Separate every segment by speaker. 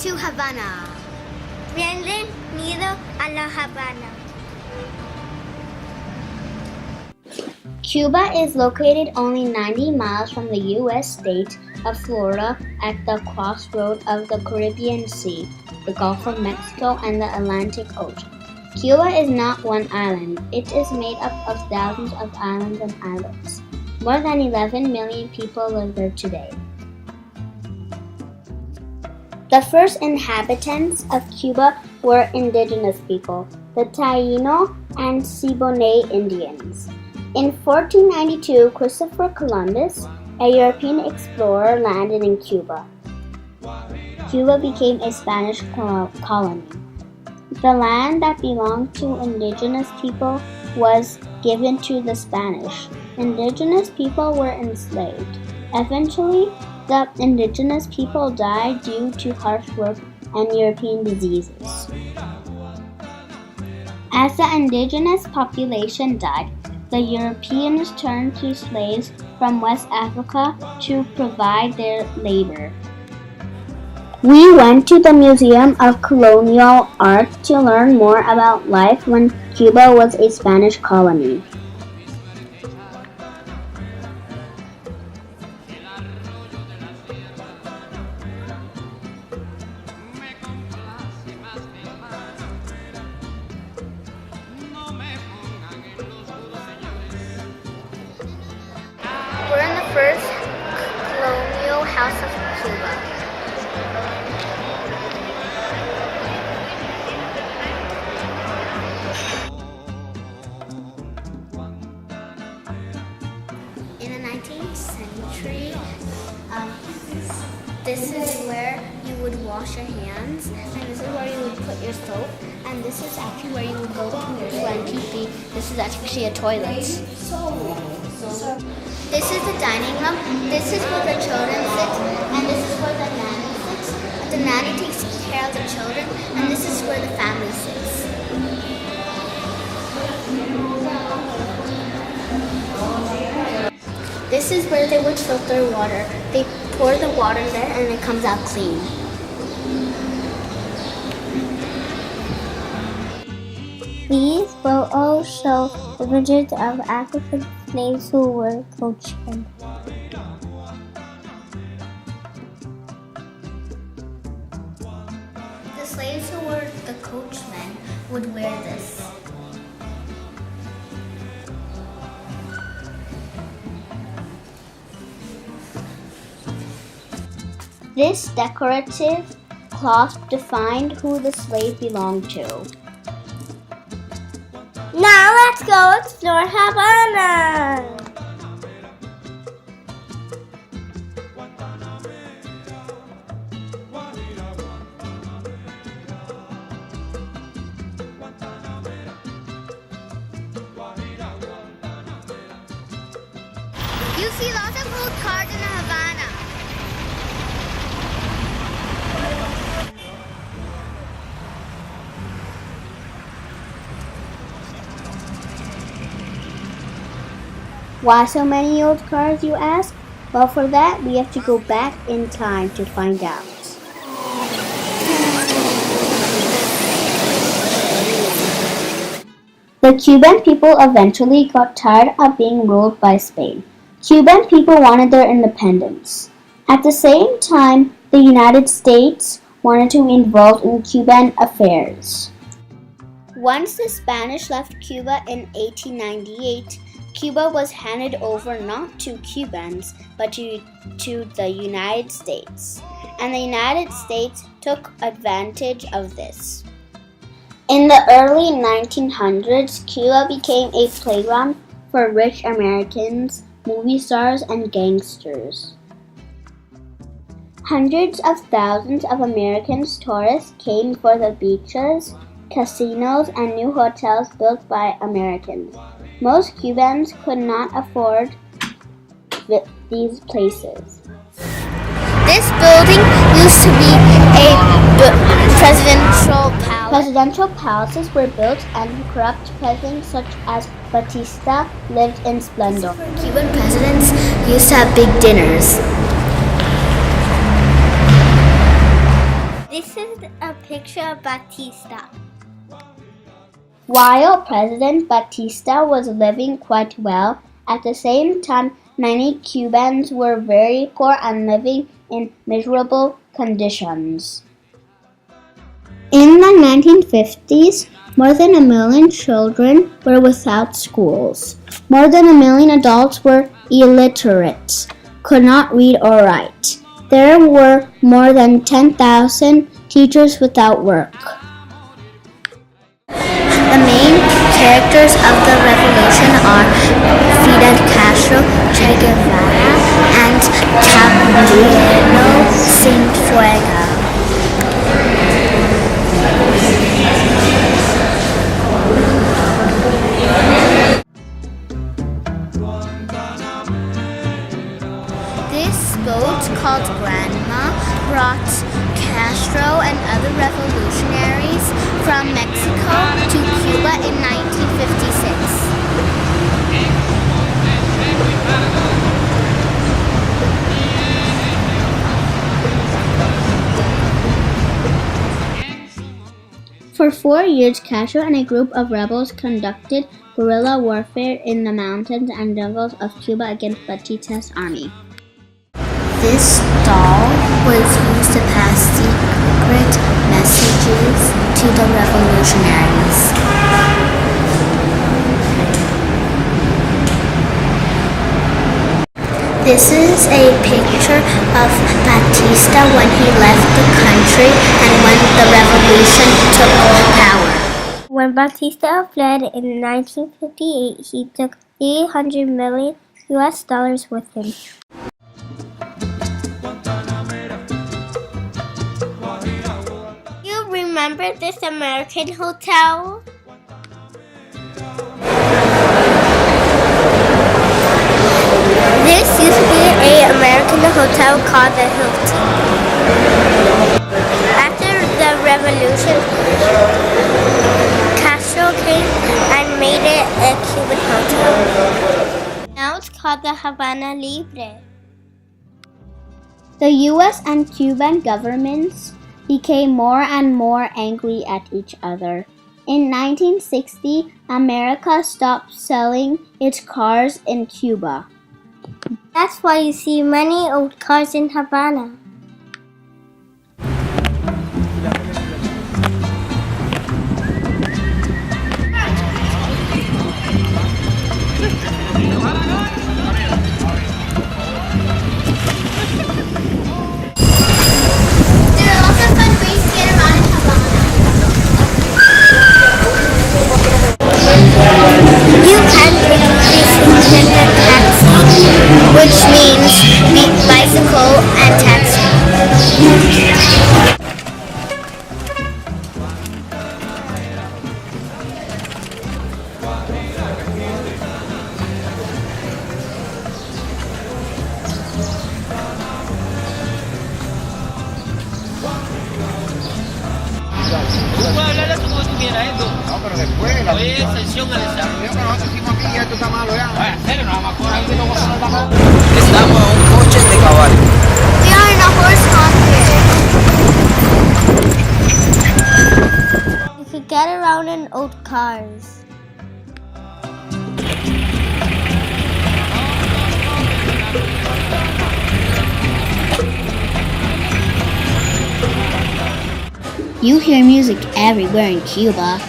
Speaker 1: to Havana.
Speaker 2: Bienvenido a La Habana.
Speaker 3: Cuba is located only 90 miles from the U.S. state of Florida at the crossroad of the Caribbean Sea, the Gulf of Mexico, and the Atlantic Ocean. Cuba is not one island. It is made up of thousands of islands and islets. More than 11 million people live there today. The first inhabitants of Cuba were indigenous people, the Taino and Siboney Indians. In 1492, Christopher Columbus, a European explorer, landed in Cuba. Cuba became a Spanish colony. The land that belonged to indigenous people was given to the Spanish. Indigenous people were enslaved. Eventually, the indigenous people died due to harsh work and European diseases. As the indigenous population died, the Europeans turned to slaves from West Africa to provide their labor. We went to the Museum of Colonial Art to learn more about life when Cuba was a Spanish colony.
Speaker 1: We're in the first colonial house of Cuba. In the 19th century, this is where you would wash your hands, and this is where you would put your soap, and this is actually where you would go to and pee. This is actually a toilet. This is the dining room. This is where the children sit, and this is where the nanny sits. The nanny takes care of the children, and this is where the family sits. This is where they would filter water. They pour the water there, and it comes out clean.
Speaker 2: These photos show images of African slaves who were coachmen.
Speaker 1: The slaves who were the coachmen would wear this.
Speaker 3: This decorative cloth defined who the slave belonged to.
Speaker 2: Now let's go explore Havana!
Speaker 1: You see lots of old cars in Havana.
Speaker 3: Why so many old cars, you ask? Well, for that, we have to go back in time to find out. The Cuban people eventually got tired of being ruled by Spain. Cuban people wanted their independence. At the same time, the United States wanted to be involved in Cuban affairs. Once the Spanish left Cuba in 1898, Cuba was handed over not to Cubans, but to the United States, and the United States took advantage of this. In the early 1900s, Cuba became a playground for rich Americans, movie stars, and gangsters. Hundreds of thousands of American tourists came for the beaches, casinos, and new hotels built by Americans. Most Cubans could not afford these places.
Speaker 1: This building used to be a presidential palace.
Speaker 3: Presidential palaces were built, and corrupt presidents such as Batista lived in splendor.
Speaker 1: Cuban presidents used to have big dinners.
Speaker 2: This picture of Batista.
Speaker 3: While President Batista was living quite well, at the same time, many Cubans were very poor and living in miserable conditions. In the 1950s, more than 1 million children were without schools. More than 1 million adults were illiterate, could not read or write. There were more than 10,000 teachers without work. The main characters of the revolution are Fidel Castro, Che Guevara, and Caballero Cienfuegos. This boat, called Grandma, brought Castro and other revolutionaries from Mexico to Cuba in 1956. For 4 years, Castro and a group of rebels conducted guerrilla warfare in the mountains and jungles of Cuba against Batista's army. This doll was used to pass secret messages to the revolutionaries. This is a picture of Batista when he left the country and when the revolution took power.
Speaker 2: When Batista fled in 1958, he took $800 million with him. You remember this American hotel? This used to be an American hotel called the Hilton. After the revolution, Castro came and made it a Cuban hotel. Now it's called the Havana Libre.
Speaker 3: The US and Cuban governments became more and more angry at each other. In 1960, America stopped selling its cars in Cuba.
Speaker 2: That's why you see many old cars in Havana.
Speaker 3: Which means bicycle and taxi.
Speaker 4: No, pero después de la sesión al examen. Nosotros hicimos aquí y esto está malo ya. ¿En serio? No, vamos a estamos en un coche de caballo.
Speaker 2: We are in a horse convoy. You could get around in old cars.
Speaker 3: You hear music everywhere in Cuba.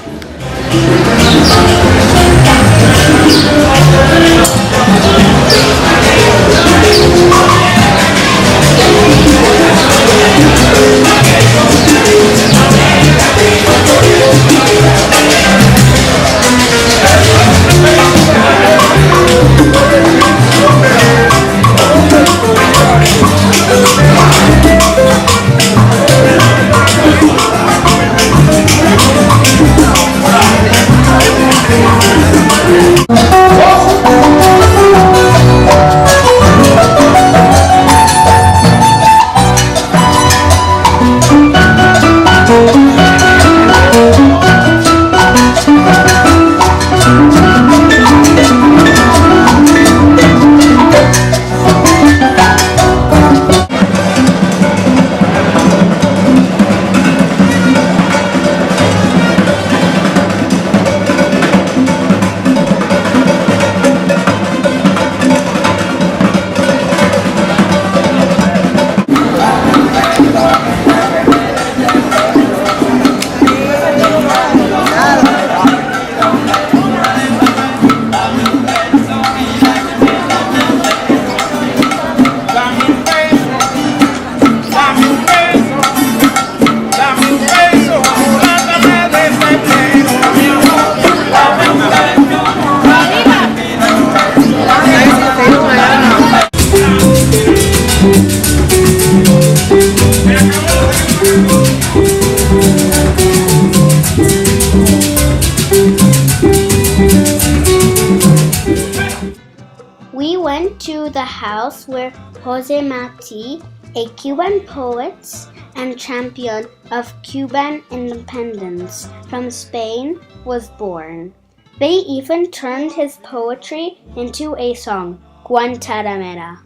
Speaker 3: to the house where Jose Marti, a Cuban poet and champion of Cuban independence from Spain, was born. They even turned his poetry into a song, Guantanamera.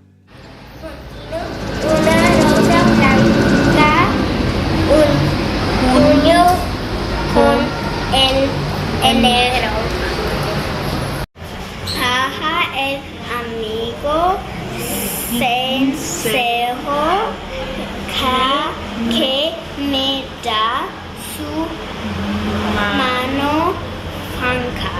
Speaker 2: Una rosa blanca, un puño con el negro. Jaja, el amigo sencillo que me da su mano franca.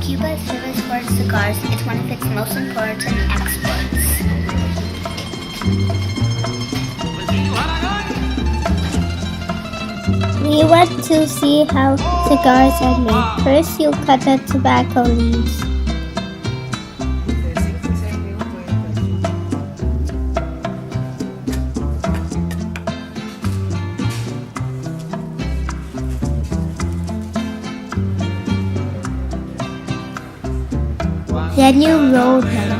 Speaker 1: Cuba is famous for its cigars. It's one of its most important exports.
Speaker 2: We went to see how cigars are made. First, you cut the tobacco leaves. Then you roll them.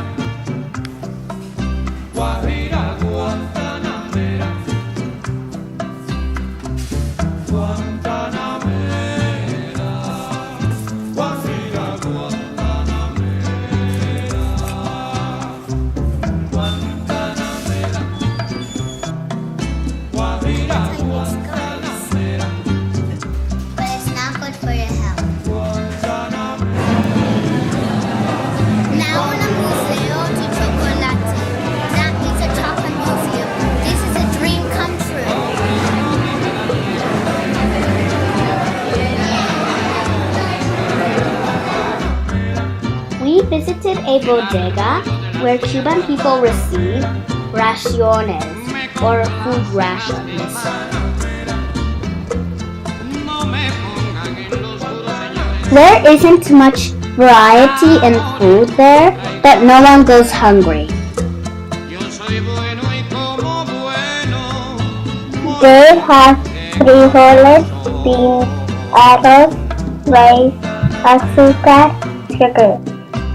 Speaker 1: But it's not good for your health. Now in a museo de chocolate. That means a chocolate museum. This is a dream come true.
Speaker 3: We visited a bodega where Cuban people receive raciones, or food rations. There isn't much variety in food there, but no one goes hungry.
Speaker 2: They have frijoles, beans, arroz, rice, azúcar, sugar,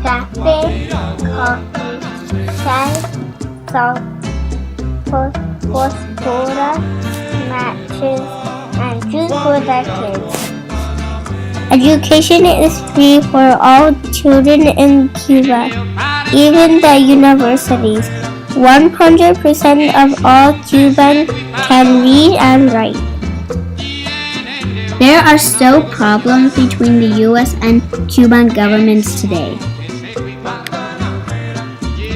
Speaker 2: café, coffee, sal, salt, phosphorus, matches, and juice for the kids. Education is free for all children in Cuba, even the universities. 100% of all Cubans can read and write.
Speaker 3: There are still problems between the US and Cuban governments today.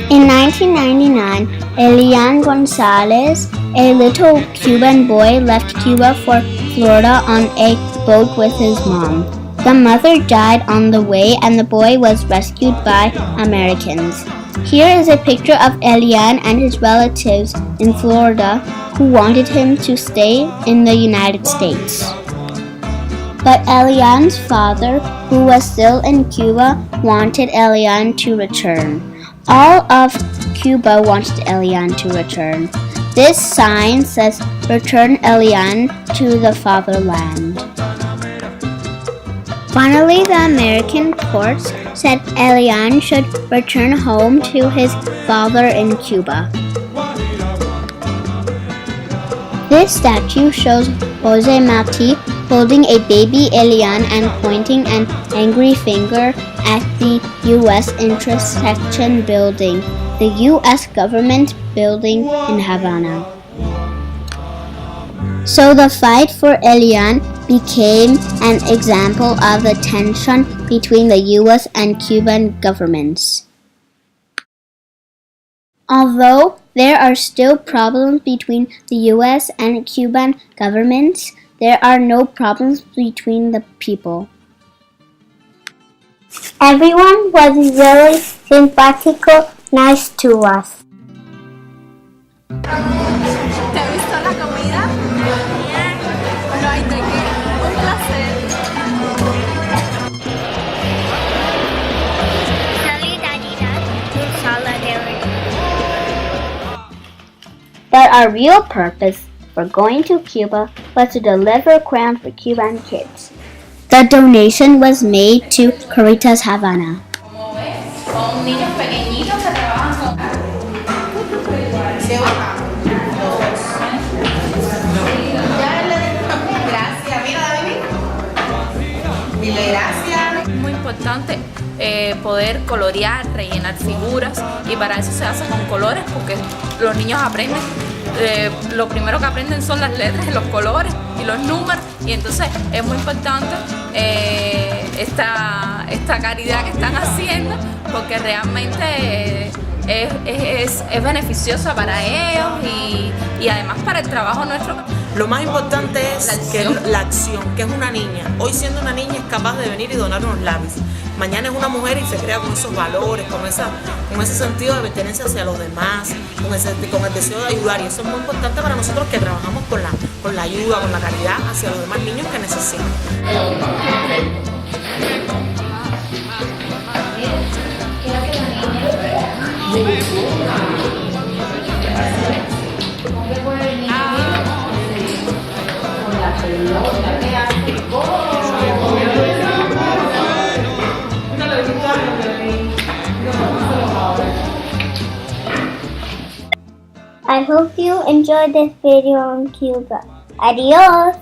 Speaker 3: In 1999, Elian Gonzalez, a little Cuban boy, left Cuba for Florida on a boat with his mom. The mother died on the way and the boy was rescued by Americans. Here is a picture of Elian and his relatives in Florida who wanted him to stay in the United States. But Elian's father, who was still in Cuba, wanted Elian to return. All of Cuba wanted Elian to return. This sign says, "Return Elian to the fatherland." Finally, the American courts said Elian should return home to his father in Cuba. This statue shows Jose Marti holding a baby Elian and pointing an angry finger at the U.S. Intersection Building, the U.S. government building in Havana. So the fight for Elian became an example of the tension between the U.S. and Cuban governments. Although there are still problems between the U.S. and Cuban governments, there are no problems between the people.
Speaker 2: Everyone was really simpático, nice to us.
Speaker 5: ¿Te gustó la comida? Bien. No hay de qué. Un placer.
Speaker 3: But our real purpose for going to Cuba was to deliver crayons for Cuban kids. The donation was made to Caritas Havana.
Speaker 5: Como ves, son niños pequeñitos que trabajan con... Gracias, mira David. Dile gracias. Es muy importante poder colorear, rellenar figuras, y para eso se hace con colores, porque los niños aprenden, lo primero que aprenden son las letras, los colores y los números, y entonces es muy importante esta caridad que están haciendo, porque realmente es beneficiosa para ellos y además para el trabajo nuestro.
Speaker 6: Lo más importante es la acción, que es una niña. Hoy, siendo una niña, es capaz de venir y donar unos lápices. Mañana es una mujer y se crea con esos valores, con ese sentido de pertenencia hacia los demás, con el deseo de ayudar. Y eso es muy importante para nosotros, que trabajamos con la ayuda, con la caridad hacia los demás niños que necesitan.
Speaker 2: I hope you enjoyed this video on Cuba. Adios!